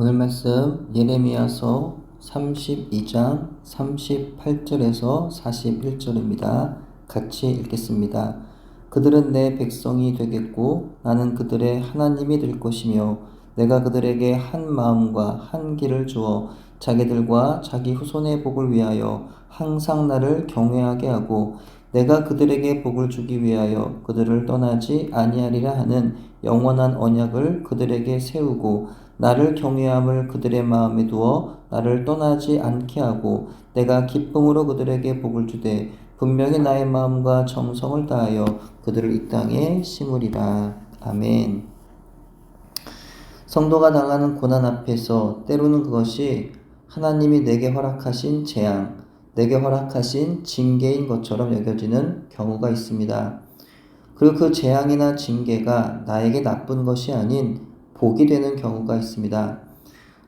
오늘 말씀 예레미야서 32장 38절에서 41절입니다. 같이 읽겠습니다. 그들은 내 백성이 되겠고 나는 그들의 하나님이 될 것이며 내가 그들에게 한 마음과 한 길을 주어 자기들과 자기 후손의 복을 위하여 항상 나를 경외하게 하고 내가 그들에게 복을 주기 위하여 그들을 떠나지 아니하리라 하는 영원한 언약을 그들에게 세우고 나를 경외함을 그들의 마음에 두어 나를 떠나지 않게 하고 내가 기쁨으로 그들에게 복을 주되 분명히 나의 마음과 정성을 다하여 그들을 이 땅에 심으리라. 아멘. 성도가 당하는 고난 앞에서 때로는 그것이 하나님이 내게 허락하신 재앙, 내게 허락하신 징계인 것처럼 여겨지는 경우가 있습니다. 그리고 그 재앙이나 징계가 나에게 나쁜 것이 아닌 복이 되는 경우가 있습니다.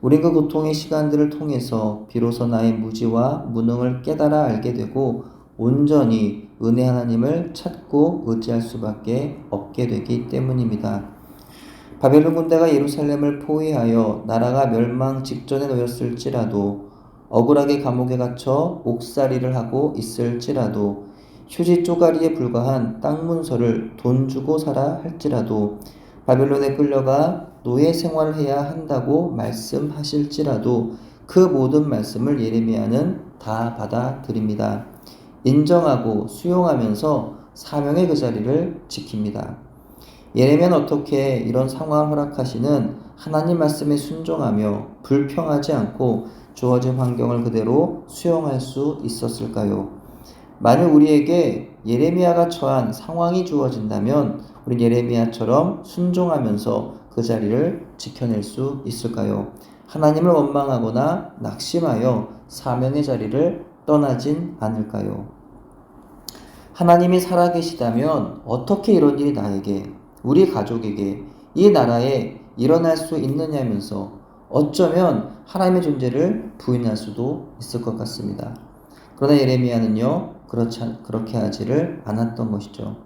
우린 그 고통의 시간들을 통해서 비로소 나의 무지와 무능을 깨달아 알게 되고 온전히 은혜 하나님을 찾고 의지할 수밖에 없게 되기 때문입니다. 바벨론 군대가 예루살렘을 포위하여 나라가 멸망 직전에 놓였을지라도 억울하게 감옥에 갇혀 옥살이를 하고 있을지라도 휴지 쪼가리에 불과한 땅 문서를 돈 주고 사라 할지라도 바벨론에 끌려가 노예 생활을 해야 한다고 말씀하실지라도 그 모든 말씀을 예레미야는 다 받아들입니다. 인정하고 수용하면서 사명의 그 자리를 지킵니다. 예레미야는 어떻게 이런 상황을 허락하시는 하나님 말씀에 순종하며 불평하지 않고 주어진 환경을 그대로 수용할 수 있었을까요? 만일 우리에게 예레미야가 처한 상황이 주어진다면 우리 예레미야처럼 순종하면서 그 자리를 지켜낼 수 있을까요? 하나님을 원망하거나 낙심하여 사명의 자리를 떠나진 않을까요? 하나님이 살아계시다면 어떻게 이런 일이 나에게, 우리 가족에게, 이 나라에 일어날 수 있느냐면서 어쩌면 하나님의 존재를 부인할 수도 있을 것 같습니다. 그러나 예레미야는요, 그렇게 하지를 않았던 것이죠.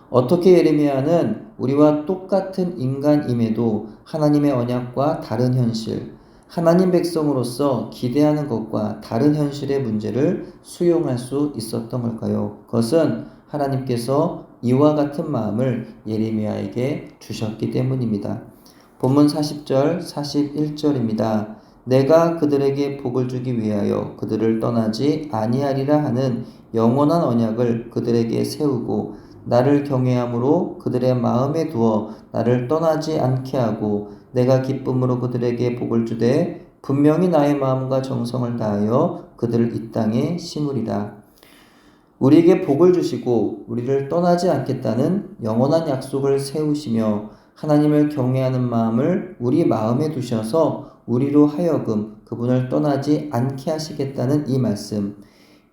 어떻게 예레미야는 우리와 똑같은 인간임에도 하나님의 언약과 다른 현실, 하나님 백성으로서 기대하는 것과 다른 현실의 문제를 수용할 수 있었던 걸까요? 그것은 하나님께서 이와 같은 마음을 예레미야에게 주셨기 때문입니다. 본문 40절, 41절입니다. 내가 그들에게 복을 주기 위하여 그들을 떠나지 아니하리라 하는 영원한 언약을 그들에게 세우고 나를 경외함으로 그들의 마음에 두어 나를 떠나지 않게 하고 내가 기쁨으로 그들에게 복을 주되 분명히 나의 마음과 정성을 다하여 그들을 이 땅에 심으리라. 우리에게 복을 주시고 우리를 떠나지 않겠다는 영원한 약속을 세우시며 하나님을 경외하는 마음을 우리 마음에 두셔서 우리로 하여금 그분을 떠나지 않게 하시겠다는 이 말씀,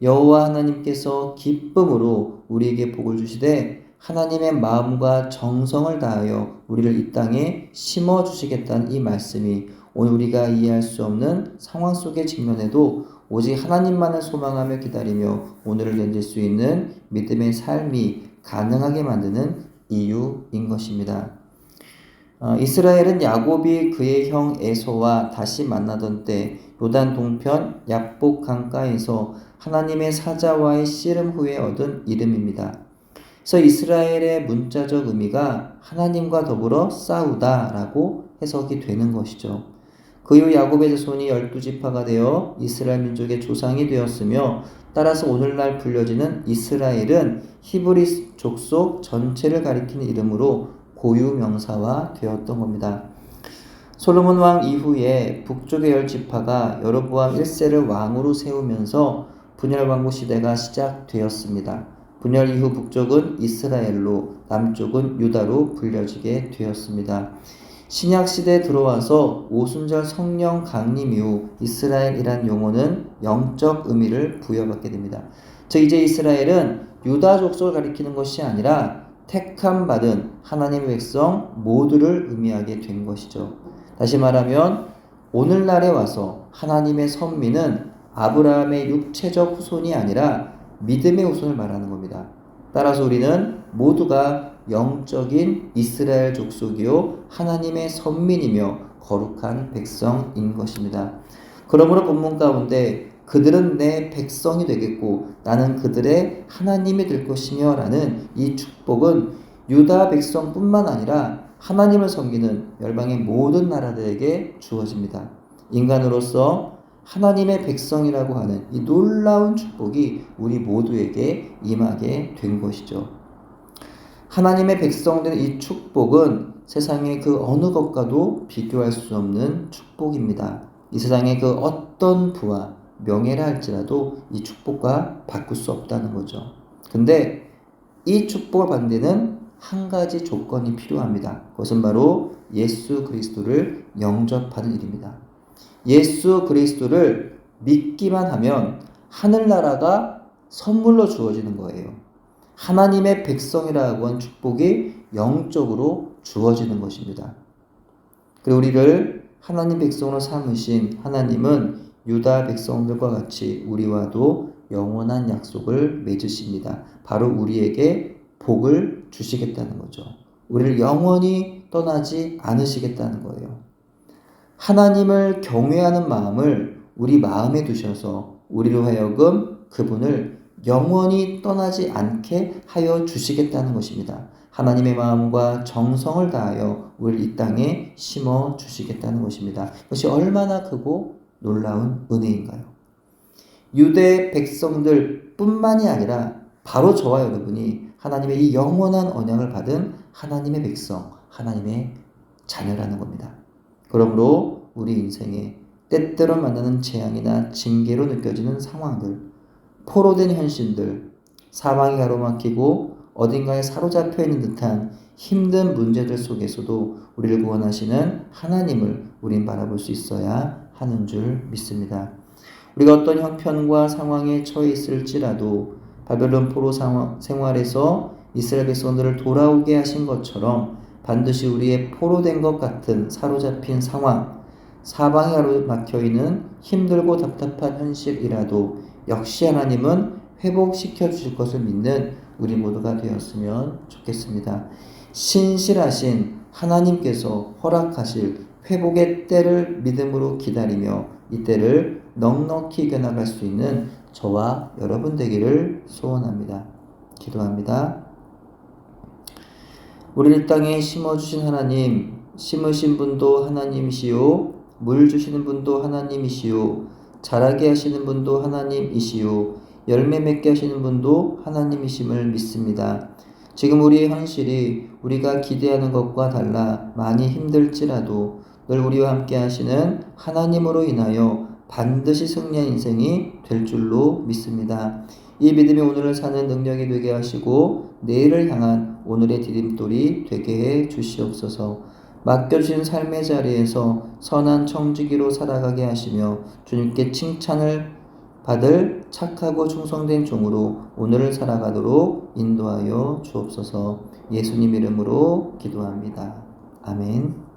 여호와 하나님께서 기쁨으로 우리에게 복을 주시되 하나님의 마음과 정성을 다하여 우리를 이 땅에 심어 주시겠다는 이 말씀이 오늘 우리가 이해할 수 없는 상황 속에 직면해도 오직 하나님만을 소망하며 기다리며 오늘을 견딜 수 있는 믿음의 삶이 가능하게 만드는 이유인 것입니다. 이스라엘은 야곱이 그의 형 에서와 다시 만나던 때 요단 동편 약복 강가에서 하나님의 사자와의 씨름 후에 얻은 이름입니다. 그래서 이스라엘의 문자적 의미가 하나님과 더불어 싸우다라고 해석이 되는 것이죠. 그 이후 야곱의 자손이 12지파가 되어 이스라엘 민족의 조상이 되었으며 따라서 오늘날 불려지는 이스라엘은 히브리 족속 전체를 가리키는 이름으로 고유 명사화 되었던 겁니다. 솔로몬 왕 이후에 북쪽의 10지파가 여로보암 1세를 왕으로 세우면서 분열 왕국 시대가 시작되었습니다. 분열 이후 북쪽은 이스라엘로 남쪽은 유다로 불려지게 되었습니다. 신약 시대에 들어와서 오순절 성령 강림 이후 이스라엘이란 용어는 영적 의미를 부여받게 됩니다. 즉 이제 이스라엘은 유다 족속을 가리키는 것이 아니라 택함 받은 하나님의 백성 모두를 의미하게 된 것이죠. 다시 말하면 오늘날에 와서 하나님의 선민은 아브라함의 육체적 후손이 아니라 믿음의 후손을 말하는 겁니다. 따라서 우리는 모두가 영적인 이스라엘 족속이요 하나님의 선민이며 거룩한 백성인 것입니다. 그러므로 본문 가운데 그들은 내 백성이 되겠고 나는 그들의 하나님이 될 것이며 라는 이 축복은 유다 백성뿐만 아니라 하나님을 섬기는 열방의 모든 나라들에게 주어집니다. 인간으로서 하나님의 백성이라고 하는 이 놀라운 축복이 우리 모두에게 임하게 된 것이죠. 하나님의 백성된 이 축복은 세상의 그 어느 것과도 비교할 수 없는 축복입니다. 이 세상의 그 어떤 부와 명예라 할지라도 이 축복과 바꿀 수 없다는 거죠. 근데 이 축복을 받는 데는 한 가지 조건이 필요합니다. 그것은 바로 예수 그리스도를 영접하는 일입니다. 예수 그리스도를 믿기만 하면 하늘나라가 선물로 주어지는 거예요. 하나님의 백성이라고 하는 축복이 영적으로 주어지는 것입니다. 그리고 우리를 하나님 백성으로 삼으신 하나님은 유다 백성들과 같이 우리와도 영원한 약속을 맺으십니다. 바로 우리에게 복을 주시겠다는 거죠. 우리를 영원히 떠나지 않으시겠다는 거예요. 하나님을 경외하는 마음을 우리 마음에 두셔서 우리로 하여금 그분을 영원히 떠나지 않게 하여 주시겠다는 것입니다. 하나님의 마음과 정성을 다하여 우리를 이 땅에 심어 주시겠다는 것입니다. 이것이 얼마나 크고 놀라운 은혜인가요? 유대 백성들 뿐만이 아니라 바로 저와 여러분이 하나님의 이 영원한 언약을 받은 하나님의 백성, 하나님의 자녀라는 겁니다. 그러므로 우리 인생에 때때로 만나는 재앙이나 징계로 느껴지는 상황들, 포로된 현실들, 사방이 가로막히고 어딘가에 사로잡혀 있는 듯한 힘든 문제들 속에서도 우리를 구원하시는 하나님을 우린 바라볼 수 있어야 하는 줄 믿습니다. 우리가 어떤 형편과 상황에 처해 있을지라도 바벨론 포로 생활에서 이스라엘 백성들을 돌아오게 하신 것처럼 반드시 우리의 포로된 것 같은 사로잡힌 상황, 사방이 가로막혀 있는 힘들고 답답한 현실이라도 역시 하나님은 회복시켜 주실 것을 믿는 우리 모두가 되었으면 좋겠습니다. 신실하신 하나님께서 허락하실 회복의 때를 믿음으로 기다리며 이 때를 넉넉히 이겨나갈 수 있는 저와 여러분 되기를 소원합니다. 기도합니다. 우리를 땅에 심어주신 하나님, 심으신 분도 하나님이시요, 물 주시는 분도 하나님이시요, 자라게 하시는 분도 하나님이시요, 열매 맺게 하시는 분도 하나님이심을 믿습니다. 지금 우리의 현실이 우리가 기대하는 것과 달라 많이 힘들지라도 늘 우리와 함께 하시는 하나님으로 인하여 반드시 승리한 인생이 될 줄로 믿습니다. 이 믿음이 오늘을 사는 능력이 되게 하시고 내일을 향한 오늘의 디딤돌이 되게 해 주시옵소서. 맡겨주신 삶의 자리에서 선한 청지기로 살아가게 하시며 주님께 칭찬을 받을 착하고 충성된 종으로 오늘을 살아가도록 인도하여 주옵소서. 예수님 이름으로 기도합니다. 아멘.